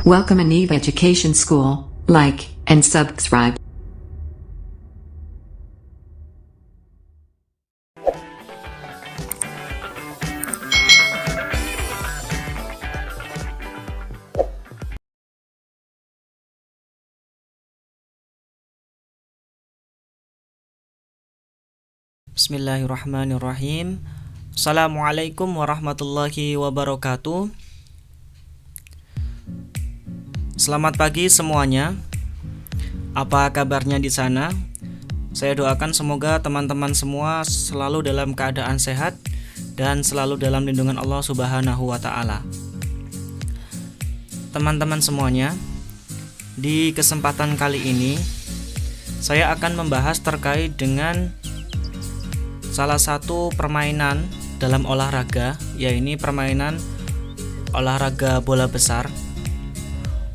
Welcome in Eve Education School. Like and subscribe. Bismillahirrahmanirrahim. Assalamualaikum warahmatullahi wabarakatuh. Selamat pagi semuanya. Apa kabarnya di sana? Saya doakan semoga teman-teman semua selalu dalam keadaan sehat dan selalu dalam lindungan Allah Subhanahu wa taala. Teman-teman semuanya, di kesempatan kali ini saya akan membahas terkait dengan salah satu permainan dalam olahraga, yaitu permainan olahraga bola besar.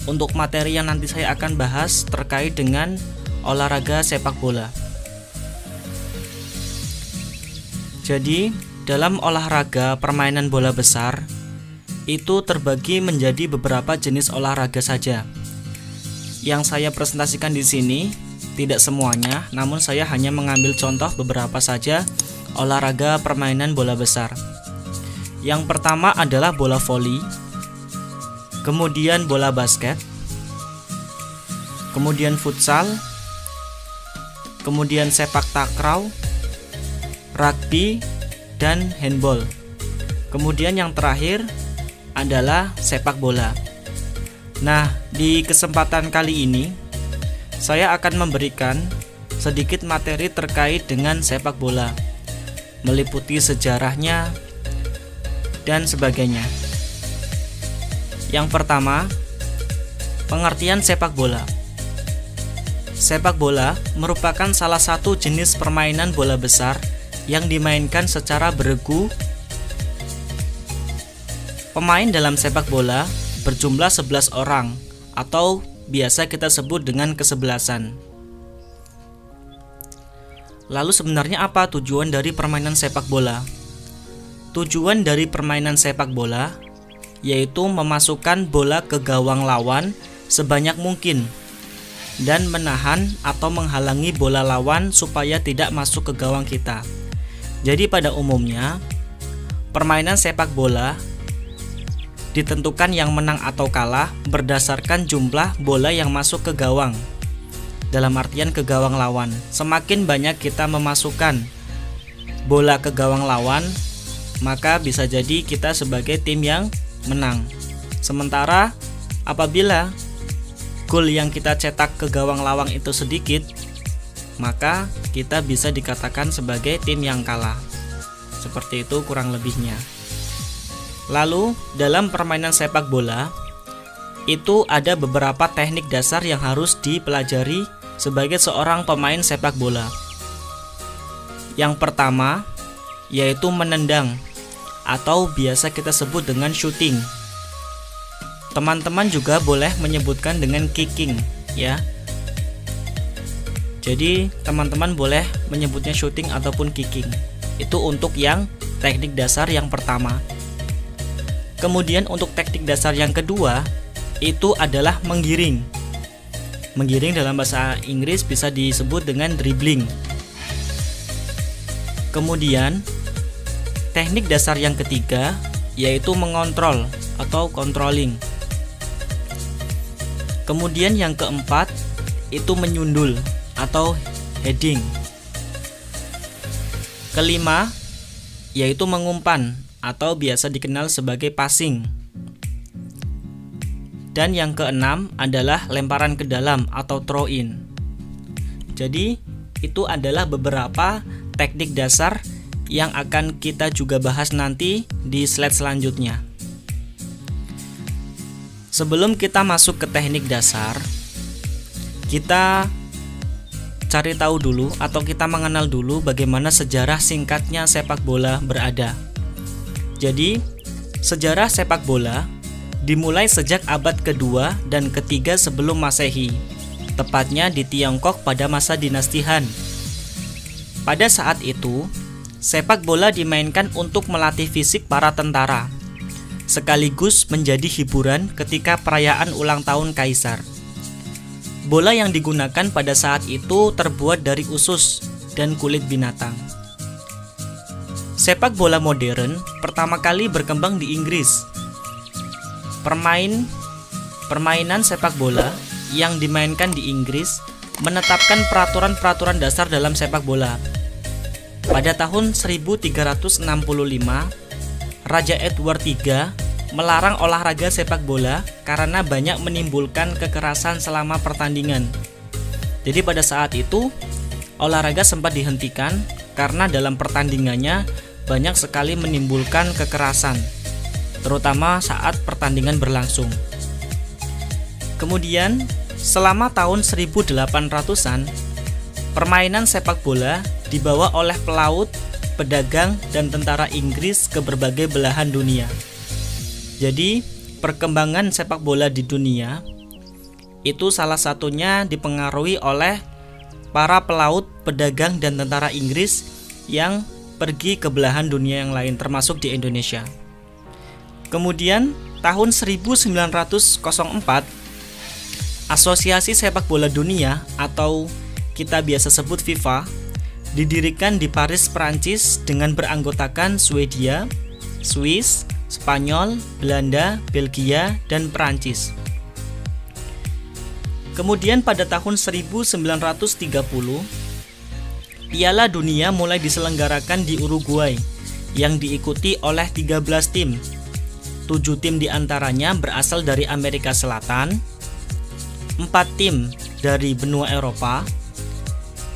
Untuk materi yang nanti saya akan bahas terkait dengan olahraga sepak bola. Jadi, dalam olahraga permainan bola besar itu terbagi menjadi beberapa jenis olahraga saja. Yang saya presentasikan di sini tidak semuanya, namun saya hanya mengambil contoh beberapa saja olahraga permainan bola besar. Yang pertama adalah bola voli, kemudian bola basket, kemudian futsal, kemudian sepak takraw, rugby, dan handball. Kemudian yang terakhir adalah sepak bola. Nah, di kesempatan kali ini saya akan memberikan sedikit materi terkait dengan sepak bola, meliputi sejarahnya dan sebagainya. Yang pertama, pengertian sepak bola. Sepak bola merupakan salah satu jenis permainan bola besar yang dimainkan secara beregu. Pemain dalam sepak bola berjumlah 11 orang atau biasa kita sebut dengan kesebelasan. Lalu sebenarnya apa tujuan dari permainan sepak bola? Tujuan dari permainan sepak bola yaitu memasukkan bola ke gawang lawan sebanyak mungkin dan menahan atau menghalangi bola lawan supaya tidak masuk ke gawang kita. Jadi pada umumnya permainan sepak bola ditentukan yang menang atau kalah berdasarkan jumlah bola yang masuk ke gawang. Dalam artian ke gawang lawan. Semakin banyak kita memasukkan bola ke gawang lawan, maka bisa jadi kita sebagai tim yang menang. Sementara apabila gol yang kita cetak ke gawang lawan itu sedikit, maka kita bisa dikatakan sebagai tim yang kalah. Seperti itu kurang lebihnya. Lalu dalam permainan sepak bola itu ada beberapa teknik dasar yang harus dipelajari sebagai seorang pemain sepak bola. Yang pertama yaitu menendang atau biasa kita sebut dengan shooting. Teman-teman juga boleh menyebutkan dengan kicking, ya. Jadi teman-teman boleh menyebutnya shooting ataupun kicking. Itu untuk yang teknik dasar yang pertama. Kemudian untuk teknik dasar yang kedua itu adalah menggiring. Menggiring dalam bahasa Inggris bisa disebut dengan dribbling. Kemudian teknik dasar yang ketiga yaitu mengontrol atau controlling. Kemudian yang keempat itu menyundul atau heading. Kelima yaitu mengumpan atau biasa dikenal sebagai passing. Dan yang keenam adalah lemparan ke dalam atau throw in. Jadi itu adalah beberapa teknik dasar yang akan kita juga bahas nanti di slide selanjutnya. Sebelum kita masuk ke teknik dasar, kita cari tahu dulu atau kita mengenal dulu bagaimana sejarah singkatnya sepak bola berada. Jadi, sejarah sepak bola dimulai sejak abad kedua dan ketiga sebelum Masehi, tepatnya di Tiongkok pada masa dinasti Han. Pada saat itu, sepak bola dimainkan untuk melatih fisik para tentara. sekaligus menjadi hiburan ketika perayaan ulang tahun kaisar. Bola yang digunakan pada saat itu terbuat dari usus dan kulit binatang. Sepak bola modern pertama kali berkembang di Inggris. Permainan sepak bola yang dimainkan di Inggris menetapkan peraturan-peraturan dasar dalam sepak bola. Pada tahun 1365, Raja Edward III melarang olahraga sepak bola karena banyak menimbulkan kekerasan selama pertandingan. Jadi pada saat itu, olahraga sempat dihentikan karena dalam pertandingannya banyak sekali menimbulkan kekerasan, terutama saat pertandingan berlangsung. Kemudian, selama tahun 1800-an, permainan sepak bola dibawa oleh pelaut, pedagang, dan tentara Inggris ke berbagai belahan dunia. Jadi, perkembangan sepak bola di dunia itu salah satunya dipengaruhi oleh para pelaut, pedagang, dan tentara Inggris yang pergi ke belahan dunia yang lain, termasuk di Indonesia. Kemudian, tahun 1904, Asosiasi Sepak Bola Dunia atau kita biasa sebut FIFA didirikan di Paris, Prancis dengan beranggotakan Swedia, Swiss, Spanyol, Belanda, Belgia, dan Prancis. Kemudian pada tahun 1930, Piala Dunia mulai diselenggarakan di Uruguay yang diikuti oleh 13 tim. 7 tim diantaranya berasal dari Amerika Selatan, 4 tim dari benua Eropa,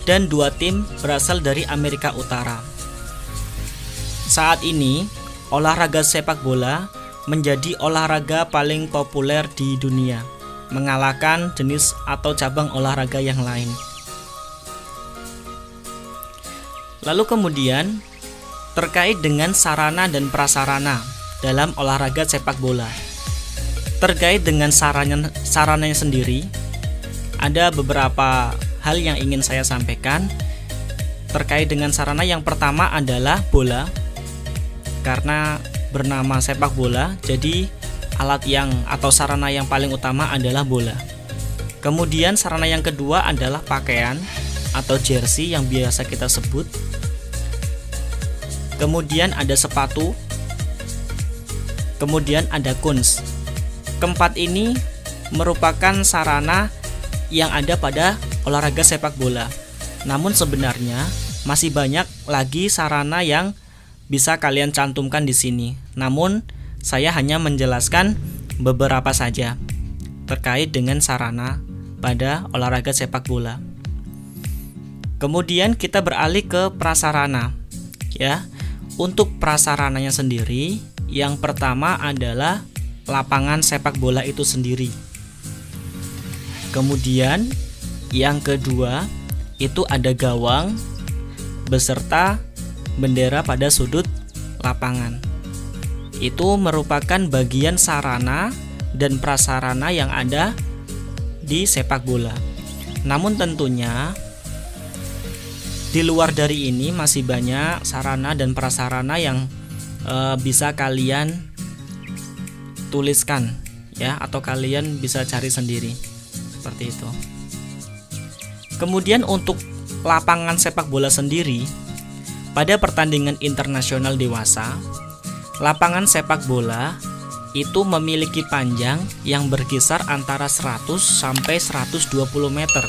dan 2 tim berasal dari Amerika Utara. Saat ini, olahraga sepak bola menjadi olahraga paling populer di dunia, mengalahkan jenis atau cabang olahraga yang lain. Lalu kemudian, terkait dengan sarana dan prasarana dalam olahraga sepak bola. Terkait dengan sarananya sendiri, ada beberapa hal yang ingin saya sampaikan. Terkait dengan sarana, yang pertama adalah bola. Karena bernama sepak bola, jadi alat yang atau sarana yang paling utama adalah bola. Kemudian sarana yang kedua adalah pakaian atau jersey yang biasa kita sebut. Kemudian ada sepatu. Kemudian ada kunz. Keempat ini merupakan sarana yang ada pada olahraga sepak bola. Namun sebenarnya masih banyak lagi sarana yang bisa kalian cantumkan di sini. Namun saya hanya menjelaskan beberapa saja terkait dengan sarana pada olahraga sepak bola. Kemudian kita beralih ke prasarana. Ya, untuk prasarananya sendiri, yang pertama adalah lapangan sepak bola itu sendiri. Kemudian yang kedua itu ada gawang beserta bendera pada sudut lapangan. Itu merupakan bagian sarana dan prasarana yang ada di sepak bola. Namun tentunya di luar dari ini masih banyak sarana dan prasarana yang bisa kalian tuliskan ya, atau kalian bisa cari sendiri seperti itu. Kemudian untuk lapangan sepak bola sendiri, pada pertandingan internasional dewasa, lapangan sepak bola itu memiliki panjang yang berkisar antara 100 sampai 120 meter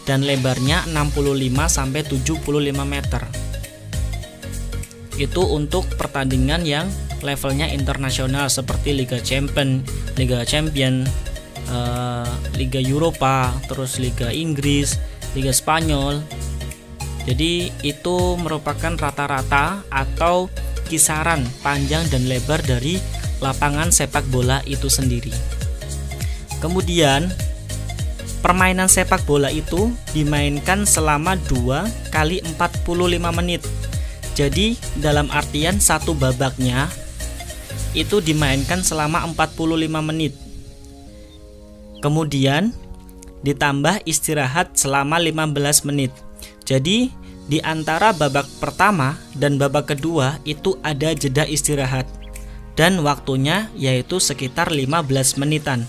dan lebarnya 65 sampai 75 meter. Itu untuk pertandingan yang levelnya internasional seperti Liga Champion, Liga Eropa, terus Liga Inggris, Liga Spanyol. Jadi itu merupakan rata-rata atau kisaran panjang dan lebar dari lapangan sepak bola itu sendiri. Kemudian permainan sepak bola itu dimainkan selama 2 kali 45 menit. Jadi dalam artian satu babaknya itu dimainkan selama 45 menit. Kemudian ditambah istirahat selama 15 menit. Jadi di antara babak pertama dan babak kedua itu ada jeda istirahat. dan waktunya yaitu sekitar 15 menitan.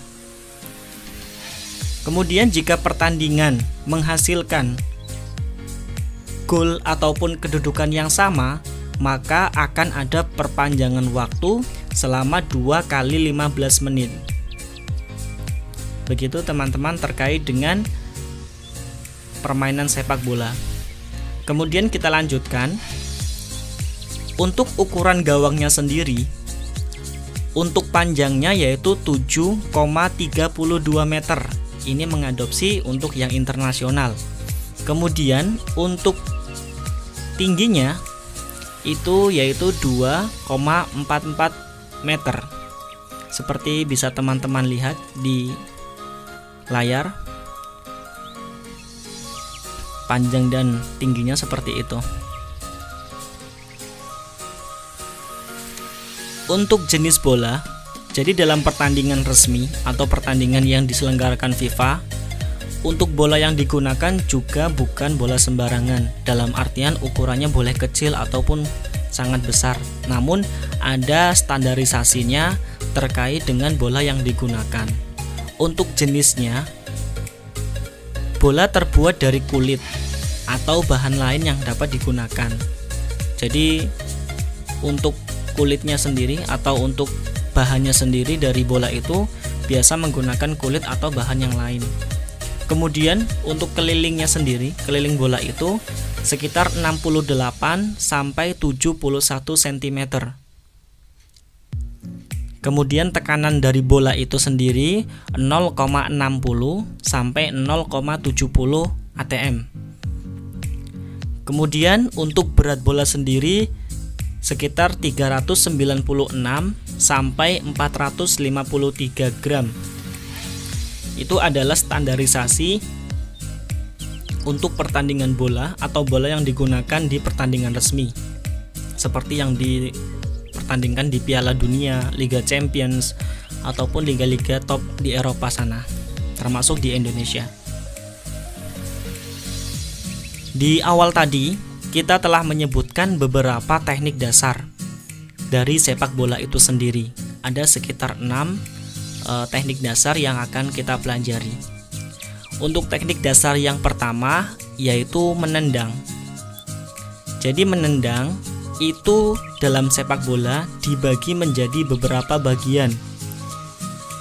Kemudian jika pertandingan menghasilkan gol ataupun kedudukan yang sama, maka akan ada perpanjangan waktu selama 2 kali 15 menit. Begitu teman-teman terkait dengan permainan sepak bola. Kemudian kita lanjutkan. Untuk ukuran gawangnya sendiri, untuk panjangnya yaitu 7,32 meter. Ini mengadopsi untuk yang internasional. Kemudian untuk tingginya itu yaitu 2,44 meter. Seperti bisa teman-teman lihat di layar. Panjang dan tingginya seperti itu. Untuk jenis bola, jadi dalam pertandingan resmi atau pertandingan yang diselenggarakan FIFA, untuk bola yang digunakan juga bukan bola sembarangan. Dalam artian ukurannya boleh kecil ataupun sangat besar. Namun ada standarisasinya terkait dengan bola yang digunakan. Untuk jenisnya, bola terbuat dari kulit atau bahan lain yang dapat digunakan. Jadi untuk kulitnya sendiri atau untuk bahannya sendiri dari bola itu biasa menggunakan kulit atau bahan yang lain. Kemudian untuk kelilingnya sendiri, keliling bola itu sekitar 68 sampai 71 cm. Kemudian tekanan dari bola itu sendiri 0,60 sampai 0,70 atm. Kemudian untuk berat bola sendiri sekitar 396 sampai 453 gram. Itu adalah standarisasi untuk pertandingan bola atau bola yang digunakan di pertandingan resmi. Seperti yang dipertandingkan di Piala Dunia, Liga Champions ataupun liga-liga top di Eropa sana, termasuk di Indonesia. Di awal tadi kita telah menyebutkan beberapa teknik dasar dari sepak bola itu sendiri. Ada sekitar 6 teknik dasar yang akan kita pelajari. Untuk teknik dasar yang pertama yaitu menendang. Jadi menendang itu dalam sepak bola dibagi menjadi beberapa bagian.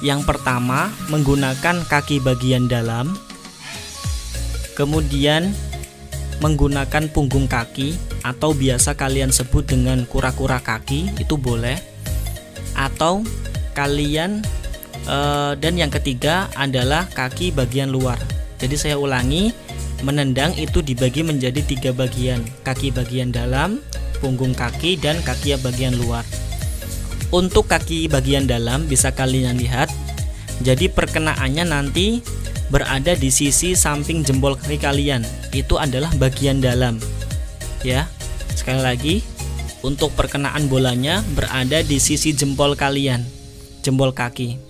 Yang pertama menggunakan kaki bagian dalam, kemudian menggunakan punggung kaki atau biasa kalian sebut dengan kura-kura kaki, itu boleh. Atau kalian dan yang ketiga adalah kaki bagian luar. Jadi saya ulangi, menendang itu dibagi menjadi 3 bagian: kaki bagian dalam, punggung kaki, dan kaki bagian luar. Untuk kaki bagian dalam bisa kalian lihat, jadi perkenaannya nanti berada di sisi samping jempol kaki kalian. Itu adalah bagian dalam. Ya. Sekali lagi, untuk perkenaan bolanya berada di sisi jempol kalian, jempol kaki.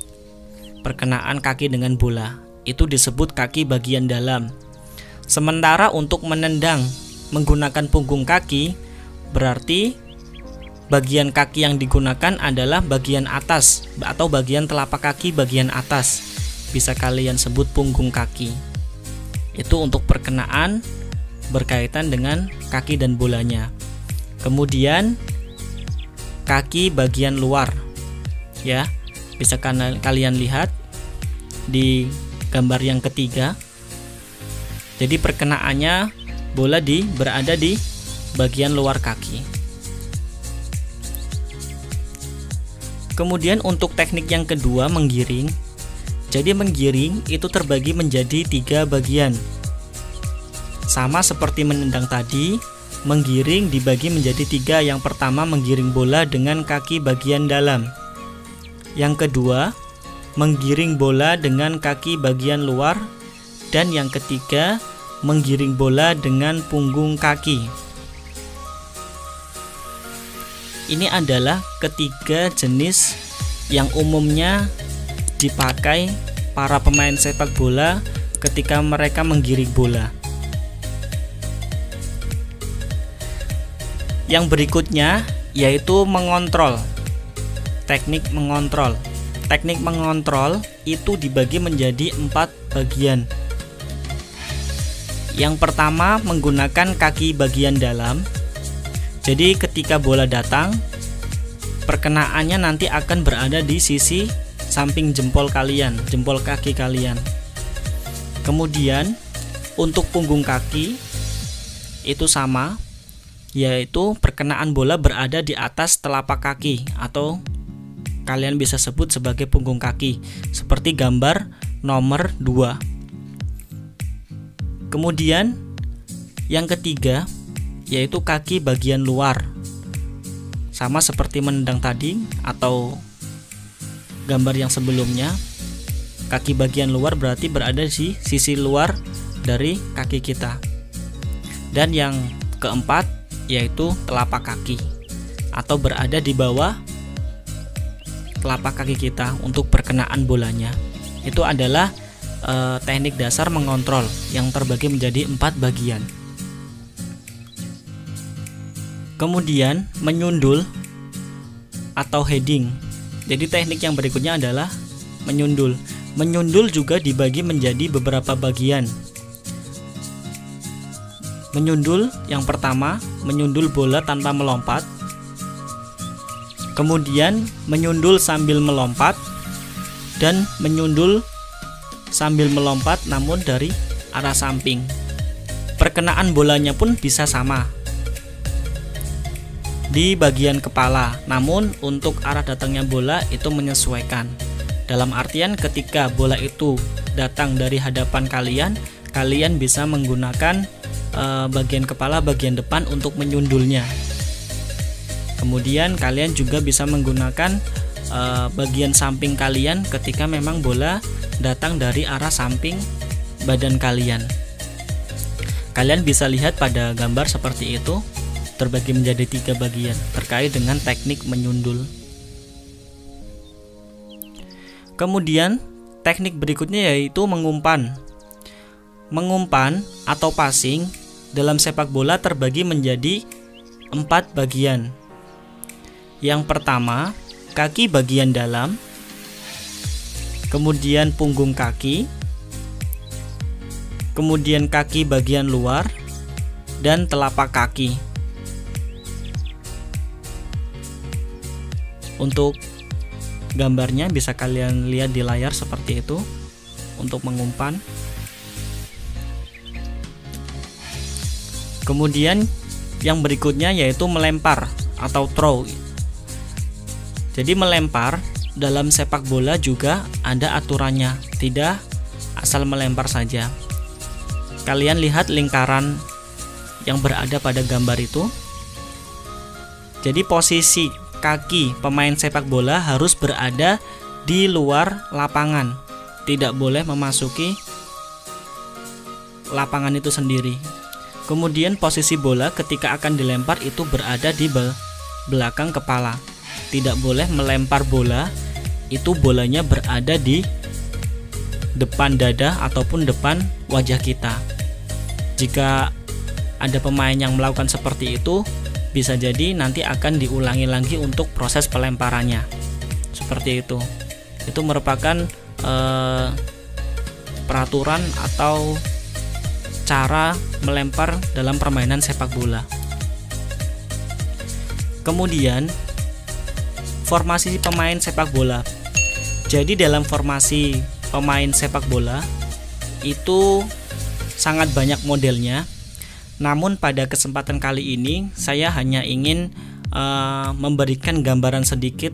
Perkenaan kaki dengan bola itu disebut kaki bagian dalam. Sementara untuk menendang menggunakan punggung kaki, berarti bagian kaki yang digunakan adalah bagian atas atau bagian telapak kaki bagian atas. Bisa kalian sebut punggung kaki. Itu untuk perkenaan berkaitan dengan kaki dan bolanya. Kemudian kaki bagian luar, ya, bisa kalian lihat di gambar yang ketiga. Jadi perkenaannya bola berada di bagian luar kaki. Kemudian untuk teknik yang kedua, menggiring. Jadi menggiring itu terbagi menjadi 3 bagian. Sama seperti menendang tadi, menggiring dibagi menjadi 3. Yang pertama menggiring bola dengan kaki bagian dalam. Yang kedua, menggiring bola dengan kaki bagian luar. Dan yang ketiga, menggiring bola dengan punggung kaki. Ini adalah ketiga jenis yang umumnya dipakai para pemain sepak bola ketika mereka menggiring bola. Yang berikutnya yaitu mengontrol. teknik mengontrol. Teknik mengontrol itu dibagi menjadi 4 bagian. Yang pertama menggunakan kaki bagian dalam. Jadi ketika bola datang, perkenaannya nanti akan berada di sisi samping jempol kalian, jempol kaki kalian. Kemudian untuk punggung kaki itu sama, yaitu perkenaan bola berada di atas telapak kaki atau kalian bisa sebut sebagai punggung kaki, seperti gambar nomor 2. Kemudian yang ketiga yaitu kaki bagian luar. Sama seperti menendang tadi atau gambar yang sebelumnya, kaki bagian luar berarti berada di sisi luar dari kaki kita. Dan yang keempat yaitu telapak kaki atau berada di bawah telapak kaki kita untuk perkenaan bolanya. Itu adalah teknik dasar mengontrol yang terbagi menjadi 4 bagian. Kemudian menyundul atau heading. Jadi teknik yang berikutnya adalah menyundul. Menyundul juga dibagi menjadi beberapa bagian. Menyundul yang pertama, menyundul bola tanpa melompat. Kemudian menyundul sambil melompat dan menyundul sambil melompat namun dari arah samping. Perkenaan bolanya pun bisa sama di bagian kepala, namun untuk arah datangnya bola itu menyesuaikan. Dalam artian ketika bola itu datang dari hadapan kalian, kalian bisa menggunakan bagian kepala bagian depan untuk menyundulnya. Kemudian kalian juga bisa menggunakan bagian samping kalian ketika memang bola datang dari arah samping badan kalian. Kalian bisa lihat pada gambar seperti itu, terbagi menjadi 3 bagian terkait dengan teknik menyundul. Kemudian teknik berikutnya yaitu mengumpan. Mengumpan atau passing dalam sepak bola terbagi menjadi 4 bagian. Yang pertama, kaki bagian dalam, kemudian punggung kaki, kemudian kaki bagian luar, dan telapak kaki. Untuk gambarnya bisa kalian lihat di layar seperti itu untuk mengumpan. Kemudian yang berikutnya yaitu melempar atau throw. Jadi melempar dalam sepak bola juga ada aturannya, tidak asal melempar saja. Kalian lihat lingkaran yang berada pada gambar itu. Jadi posisi kaki pemain sepak bola harus berada di luar lapangan, tidak boleh memasuki lapangan itu sendiri. Kemudian posisi bola ketika akan dilempar itu berada di belakang kepala. Tidak boleh melempar bola, itu bolanya berada di depan dada ataupun depan wajah kita. Jika ada pemain yang melakukan seperti itu, bisa jadi nanti akan diulangi lagi untuk proses pelemparannya. Seperti itu. Itu merupakan peraturan atau cara melempar dalam permainan sepak bola. Kemudian formasi pemain sepak bola. Jadi dalam formasi pemain sepak bola itu sangat banyak modelnya. Namun pada kesempatan kali ini saya hanya ingin memberikan gambaran sedikit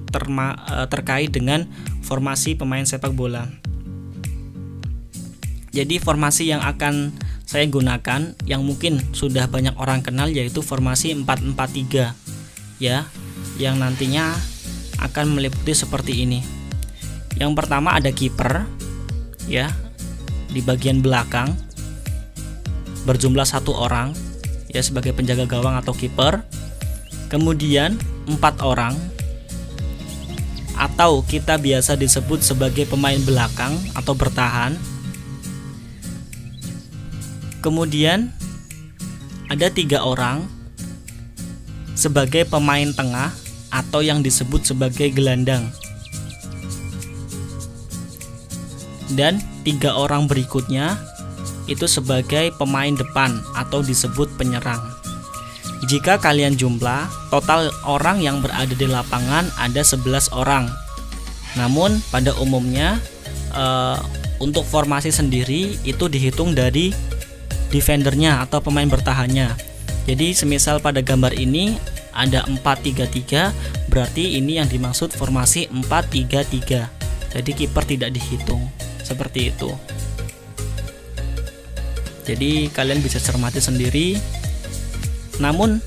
terkait dengan formasi pemain sepak bola. Jadi formasi yang akan saya gunakan yang mungkin sudah banyak orang kenal yaitu formasi 4-4-3 ya, yang nantinya akan meliputi seperti ini. Yang pertama ada kiper ya, di bagian belakang berjumlah 1 orang ya sebagai penjaga gawang atau kiper. Kemudian 4 orang atau kita biasa disebut sebagai pemain belakang atau bertahan. Kemudian ada 3 orang sebagai pemain tengah atau yang disebut sebagai gelandang. Dan 3 orang berikutnya itu sebagai pemain depan atau disebut penyerang. Jika kalian jumlah, total orang yang berada di lapangan ada 11 orang. Namun pada umumnya untuk formasi sendiri itu dihitung dari defendernya atau pemain bertahannya. Jadi semisal pada gambar ini ada 4-3-3, berarti ini yang dimaksud formasi 4-3-3. Jadi kiper tidak dihitung. Seperti itu. Jadi kalian bisa cermati sendiri. Namun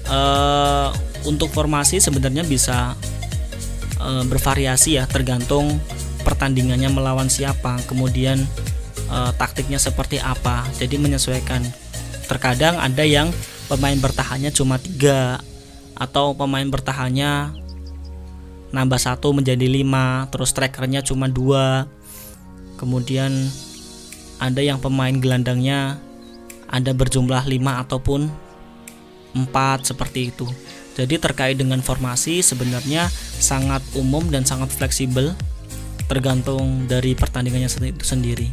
untuk formasi sebenarnya bisa bervariasi ya, tergantung pertandingannya melawan siapa, kemudian taktiknya seperti apa. Jadi menyesuaikan. Terkadang ada yang pemain bertahannya cuma 3, atau pemain bertahannya nambah 1 menjadi 5, terus strikernya cuma 2. Kemudian ada yang pemain gelandangnya ada berjumlah 5 ataupun 4, seperti itu. Jadi terkait dengan formasi sebenarnya sangat umum dan sangat fleksibel, tergantung dari pertandingannya itu sendiri.